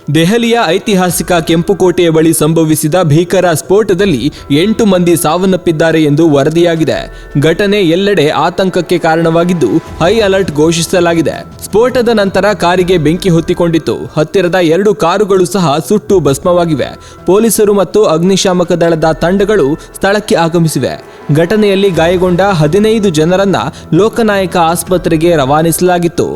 ದೆಹಲಿಯ ಐತಿಹಾಸಿಕ ಕೆಂಪುಕೋಟೆಯ ಬಳಿ ಸಂಭವಿಸಿದ ಭೀಕರ ಸ್ಫೋಟದಲ್ಲಿ 8 ಮಂದಿ ಸಾವನ್ನಪ್ಪಿದ್ದಾರೆ ಎಂದು ವರದಿಯಾಗಿದೆ. ಘಟನೆ ಎಲ್ಲೆಡೆ ಆತಂಕಕ್ಕೆ ಕಾರಣವಾಗಿದ್ದು ಹೈ ಅಲರ್ಟ್ ಘೋಷಿಸಲಾಗಿದೆ. ಸ್ಫೋಟದ ನಂತರ ಕಾರಿಗೆ ಬೆಂಕಿ ಹೊತ್ತಿಕೊಂಡಿತ್ತು. ಹತ್ತಿರದ 2 ಕಾರುಗಳು ಸಹ ಸುಟ್ಟು ಭಸ್ಮವಾಗಿವೆ. ಪೊಲೀಸರು ಮತ್ತು ಅಗ್ನಿಶಾಮಕ ದಳದ ತಂಡಗಳು ಸ್ಥಳಕ್ಕೆ ಆಗಮಿಸಿವೆ. ಘಟನೆಯಲ್ಲಿ ಗಾಯಗೊಂಡ 15 ಜನರನ್ನ ಲೋಕನಾಯಕ ಆಸ್ಪತ್ರೆಗೆ ರವಾನಿಸಲಾಗಿತ್ತು.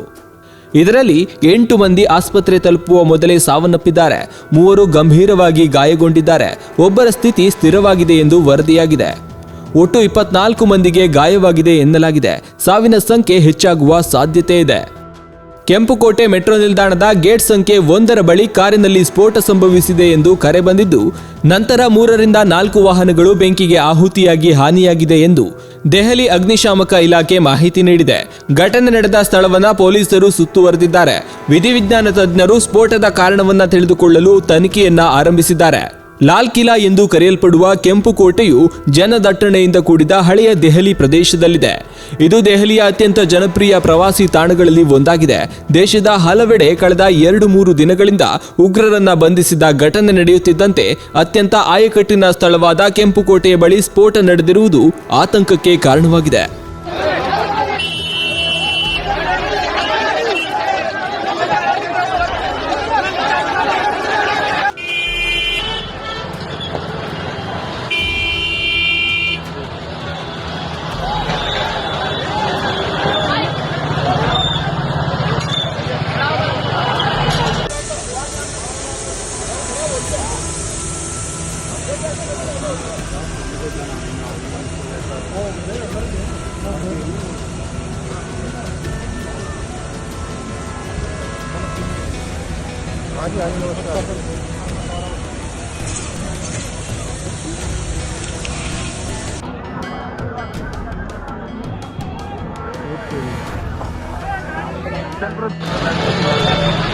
ಇದರಲ್ಲಿ 8 ಮಂದಿ ಆಸ್ಪತ್ರೆ ತಲುಪುವ ಮೊದಲೇ ಸಾವನ್ನಪ್ಪಿದ್ದಾರೆ. 3 ಗಂಭೀರವಾಗಿ ಗಾಯಗೊಂಡಿದ್ದಾರೆ. ಒಬ್ಬರ ಸ್ಥಿತಿ ಸ್ಥಿರವಾಗಿದೆ ಎಂದು ವರದಿಯಾಗಿದೆ. ಒಟ್ಟು 24 ಮಂದಿಗೆ ಗಾಯವಾಗಿದೆ ಎನ್ನಲಾಗಿದೆ. ಸಾವಿನ ಸಂಖ್ಯೆ ಹೆಚ್ಚಾಗುವ ಸಾಧ್ಯತೆ ಇದೆ. ಕೆಂಪುಕೋಟೆ ಮೆಟ್ರೋ ನಿಲ್ದಾಣದ ಗೇಟ್ ಸಂಖ್ಯೆ 1 ಬಳಿ ಕಾರಿನಲ್ಲಿ ಸ್ಫೋಟ ಸಂಭವಿಸಿದೆ ಎಂದು ಕರೆ ಬಂದಿದ್ದು, ನಂತರ 3 ರಿಂದ 4 ವಾಹನಗಳು ಬೆಂಕಿಗೆ ಆಹುತಿಯಾಗಿ ಹಾನಿಯಾಗಿದೆ ಎಂದು ದೆಹಲಿ ಅಗ್ನಿಶಾಮಕ ಇಲಾಖೆ ಮಾಹಿತಿ ನೀಡಿದೆ. ಘಟನೆ ನಡೆದ ಸ್ಥಳವನ್ನ ಪೊಲೀಸರು ಸುತ್ತುವರೆದಿದ್ದಾರೆ. ವಿಧಿವಿಜ್ಞಾನ ತಜ್ಞರು ಸ್ಫೋಟದ ಕಾರಣವನ್ನ ತಿಳಿದುಕೊಳ್ಳಲು ತನಿಖೆಯನ್ನ ಆರಂಭಿಸಿದ್ದಾರೆ. ಲಾಲ್ ಕಿಲಾ ಎಂದು ಕರೆಯಲ್ಪಡುವ ಕೆಂಪುಕೋಟೆಯು ಜನದಟ್ಟಣೆಯಿಂದ ಕೂಡಿದ ಹಳೆಯ ದೆಹಲಿ ಪ್ರದೇಶದಲ್ಲಿದೆ. ಇದು ದೆಹಲಿಯ ಅತ್ಯಂತ ಜನಪ್ರಿಯ ಪ್ರವಾಸಿ ತಾಣಗಳಲ್ಲಿ ಒಂದಾಗಿದೆ. ದೇಶದ ಹಲವೆಡೆ ಕಳೆದ 2-3 ದಿನಗಳಿಂದ ಉಗ್ರರನ್ನ ಬಂಧಿಸಿದ ಘಟನೆ ನಡೆಯುತ್ತಿದ್ದಂತೆ ಅತ್ಯಂತ ಆಯಕಟ್ಟಿನ ಸ್ಥಳವಾದ ಕೆಂಪುಕೋಟೆಯ ಬಳಿ ಸ್ಫೋಟ ನಡೆದಿರುವುದು ಆತಂಕಕ್ಕೆ ಕಾರಣವಾಗಿದೆ. Central